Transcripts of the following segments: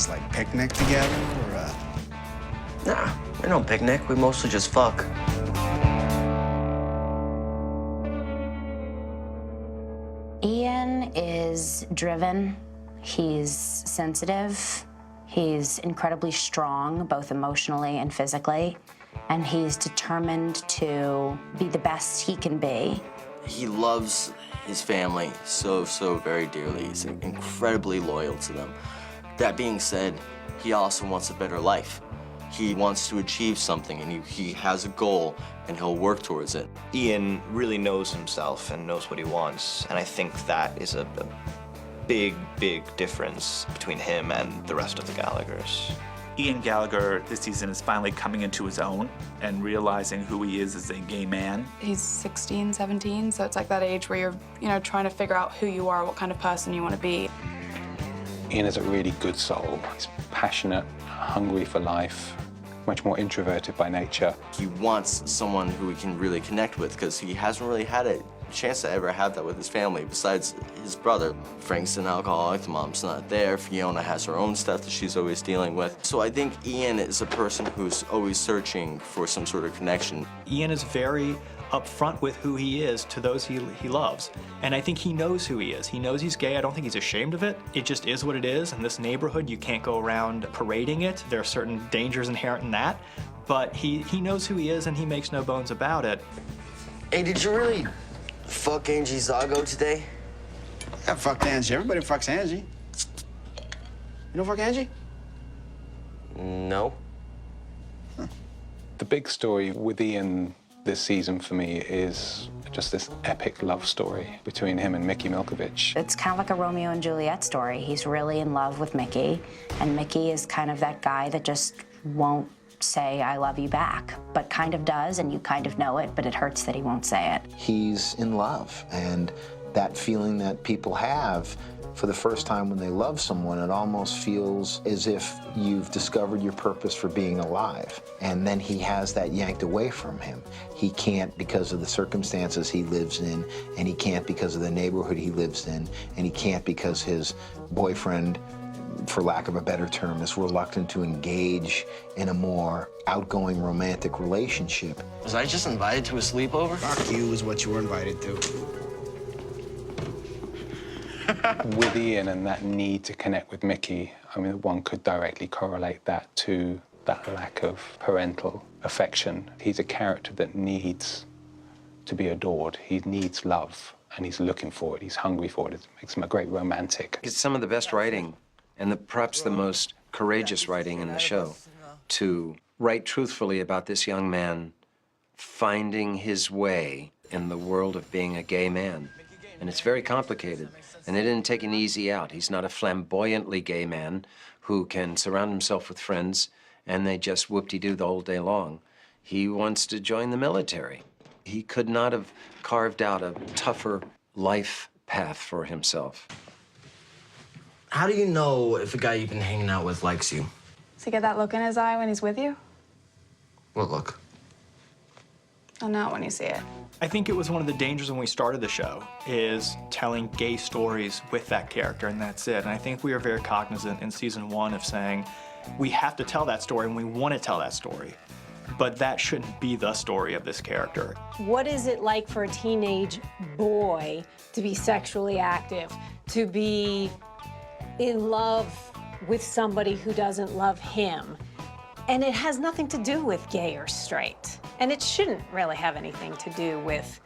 guys, like, picnic together, or, Nah, we don't picnic. We mostly just fuck. Ian is driven. He's sensitive. He's incredibly strong, both emotionally and physically. And he's determined to be the best he can be. He loves his family so very dearly. He's incredibly loyal to them. That being said, he also wants a better life. He wants to achieve something, and he has a goal, and he'll work towards it. Ian really knows himself and knows what he wants, and I think that is a big difference between him and the rest of the Gallaghers. Ian Gallagher this season is finally coming into his own and realizing who he is as a gay man. He's 16, 17, so it's like that age where you're, trying to figure out who you are, what kind of person you want to be. Ian is a really good soul. He's passionate, hungry for life, much more introverted by nature. He wants someone who he can really connect with, because he hasn't really had a chance to ever have that with his family besides his brother. Frank's an alcoholic, the mom's not there, Fiona has her own stuff that she's always dealing with. So I think Ian is a person who's always searching for some sort of connection. Ian is very upfront with who he is to those he loves. And I think he knows who he is. He knows he's gay. I don't think he's ashamed of it. It just is what it is. In this neighborhood, you can't go around parading it. There are certain dangers inherent in that. But he knows who he is, and he makes no bones about it. Hey, did you really fuck Angie Zago today? I fucked Angie. Everybody fucks Angie. You don't fuck Angie? No. The big story with Ian this season for me is just this epic love story between him and Mickey Milkovich. It's kind of like a Romeo and Juliet story. He's really in love with Mickey, and Mickey is kind of that guy that just won't say, I love you back, but kind of does, and you kind of know it, but it hurts that he won't say it. He's in love, and that feeling that people have for the first time when they love someone, it almost feels as if you've discovered your purpose for being alive. And then he has that yanked away from him. He can't because of the circumstances he lives in, and he can't because of the neighborhood he lives in, and he can't because his boyfriend, for lack of a better term, is reluctant to engage in a more outgoing romantic relationship. Was I just invited to a sleepover? Fuck you is what you were invited to. With Ian and that need to connect with Mickey, I mean, one could directly correlate that to that lack of parental affection. He's a character that needs to be adored. He needs love, and he's looking for it. He's hungry for it. It makes him a great romantic. It's some of the best writing, and perhaps the most courageous writing in the show, to write truthfully about this young man finding his way in the world of being a gay man. And it's very complicated, and they didn't take an easy out. He's not a flamboyantly gay man who can surround himself with friends and they just whoop-de-doo the whole day long. He wants to join the military. He could not have carved out a tougher life path for himself. How do you know if a guy you've been hanging out with likes you? Does he get that look in his eye when he's with you? What look? I'll know when you see it. I think it was one of the dangers when we started the show, is telling gay stories with that character, and that's it. And I think we are very cognizant in season 1 of saying, we have to tell that story and we want to tell that story, but that shouldn't be the story of this character. What is it like for a teenage boy to be sexually active, to be in love with somebody who doesn't love him? And it has nothing to do with gay or straight. And it shouldn't really have anything to do with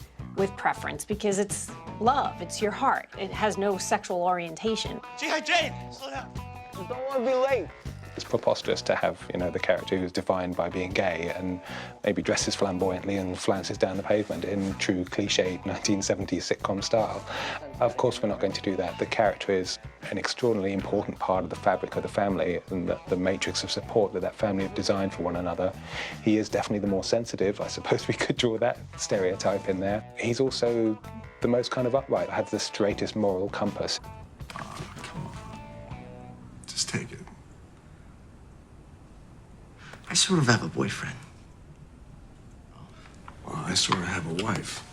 preference, because it's love, it's your heart. It has no sexual orientation. G.I. Jane, slow down. I don't want to be late. It's preposterous to have, the character who's defined by being gay and maybe dresses flamboyantly and flounces down the pavement in true cliched 1970s sitcom style. Of course, we're not going to do that. The character is an extraordinarily important part of the fabric of the family and the matrix of support that family have designed for one another. He is definitely the more sensitive. I suppose we could draw that stereotype in there. He's also the most kind of upright, has the straightest moral compass. Oh, come on. Just take it. I sort of have a boyfriend. Well, I sort of have a wife.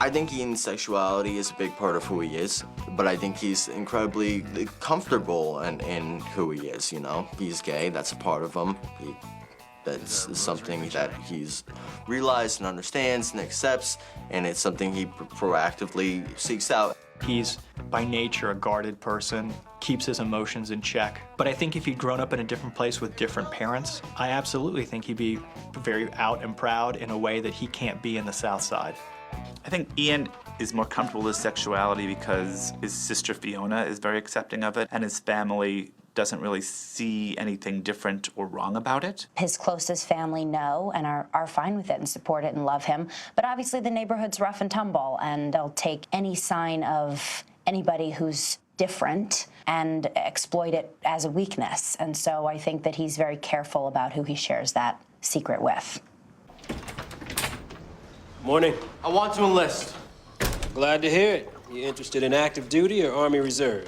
I think Ian's sexuality is a big part of who he is, but I think he's incredibly comfortable in who he is, you know? He's gay, that's a part of him. That's something that he's realized and understands and accepts, and it's something he proactively seeks out. He's, by nature, a guarded person, keeps his emotions in check. But I think if he'd grown up in a different place with different parents, I absolutely think he'd be very out and proud in a way that he can't be in the South Side. I think Ian is more comfortable with his sexuality because his sister Fiona is very accepting of it, and his family doesn't really see anything different or wrong about it. His closest family know and are fine with it and support it and love him. But obviously the neighborhood's rough and tumble, and they'll take any sign of anybody who's different and exploit it as a weakness. And so I think that he's very careful about who he shares that secret with. Morning. I want to enlist. Glad to hear it. You interested in active duty or Army Reserve?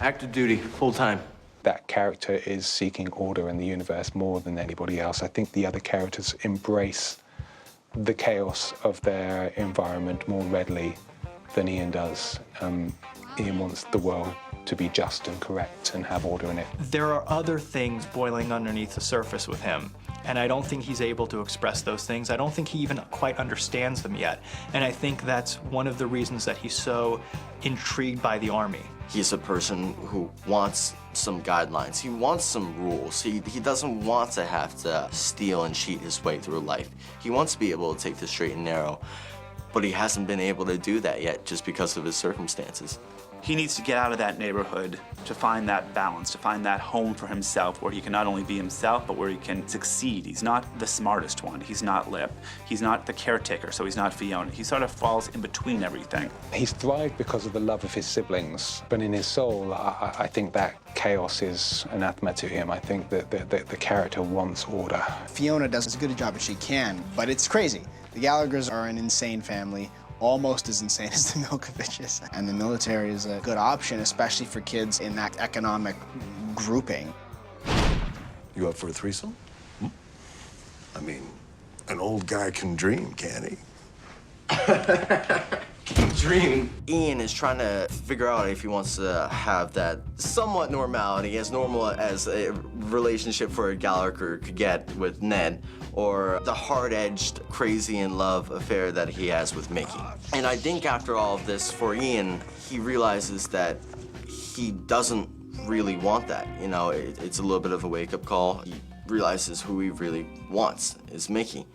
Active duty, full-time. That character is seeking order in the universe more than anybody else. I think the other characters embrace the chaos of their environment more readily than Ian does. Ian wants the world to be just and correct and have order in it. There are other things boiling underneath the surface with him, and I don't think he's able to express those things. I don't think he even quite understands them yet. And I think that's one of the reasons that he's so intrigued by the Army. He's a person who wants some guidelines. He wants some rules. He doesn't want to have to steal and cheat his way through life. He wants to be able to take the straight and narrow, but he hasn't been able to do that yet just because of his circumstances. He needs to get out of that neighborhood to find that balance, to find that home for himself where he can not only be himself, but where he can succeed. He's not the smartest one. He's not Lip. He's not the caretaker, so he's not Fiona. He sort of falls in between everything. He's thrived because of the love of his siblings, but in his soul, I think that chaos is anathema to him. I think that the character wants order. Fiona does as good a job as she can, but it's crazy. The Gallaghers are an insane family, almost as insane as the Milkoviches. And the military is a good option, especially for kids in that economic grouping. You up for a threesome? I mean, an old guy can dream, can't he? Dream. Ian is trying to figure out if he wants to have that somewhat normality, as normal as a relationship for a Gallagher could get with Ned, or the hard-edged, crazy-in-love affair that he has with Mickey. And I think after all of this, for Ian, he realizes that he doesn't really want that. You know, it's a little bit of a wake-up call. He realizes who he really wants is Mickey.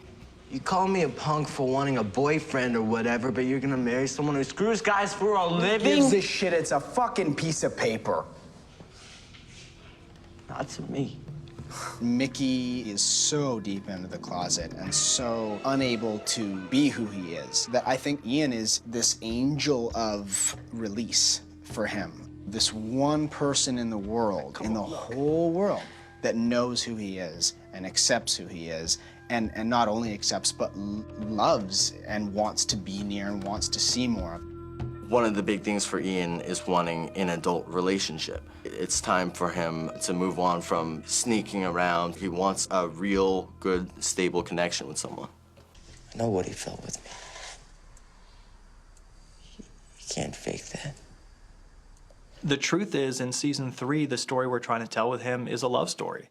You call me a punk for wanting a boyfriend or whatever, but you're gonna marry someone who screws guys for a living? Who gives a shit? It's a fucking piece of paper. Not to me. Mickey is so deep into the closet and so unable to be who he is that I think Ian is this angel of release for him. This one person in the world, in the whole world, that knows who he is and accepts who he is, and not only accepts, but loves and wants to be near and wants to see more. One of the big things for Ian is wanting an adult relationship. It's time for him to move on from sneaking around. He wants a real, good, stable connection with someone. I know what he felt with me. He can't fake that. The truth is, in season 3, the story we're trying to tell with him is a love story.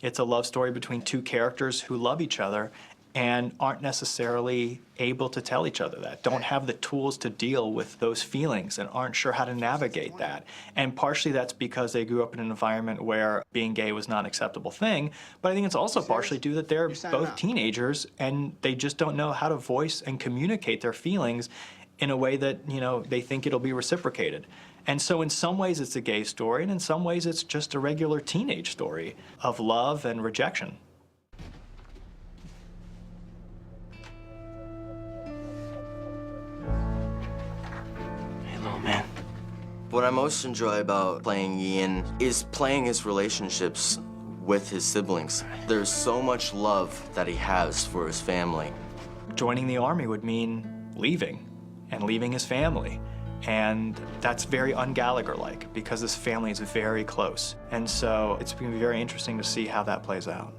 It's a love story between two characters who love each other and aren't necessarily able to tell each other that, don't have the tools to deal with those feelings and aren't sure how to navigate that. And partially that's because they grew up in an environment where being gay was not an acceptable thing, but I think it's also partially due that they're both teenagers and they just don't know how to voice and communicate their feelings in a way that, you know, they think it'll be reciprocated. And so in some ways it's a gay story, and in some ways it's just a regular teenage story of love and rejection. Hey, little man. What I most enjoy about playing Ian is playing his relationships with his siblings. There's so much love that he has for his family. Joining the Army would mean leaving, and leaving his family. And that's very un-Gallagher-like because his family is very close. And so it's going to be very interesting to see how that plays out.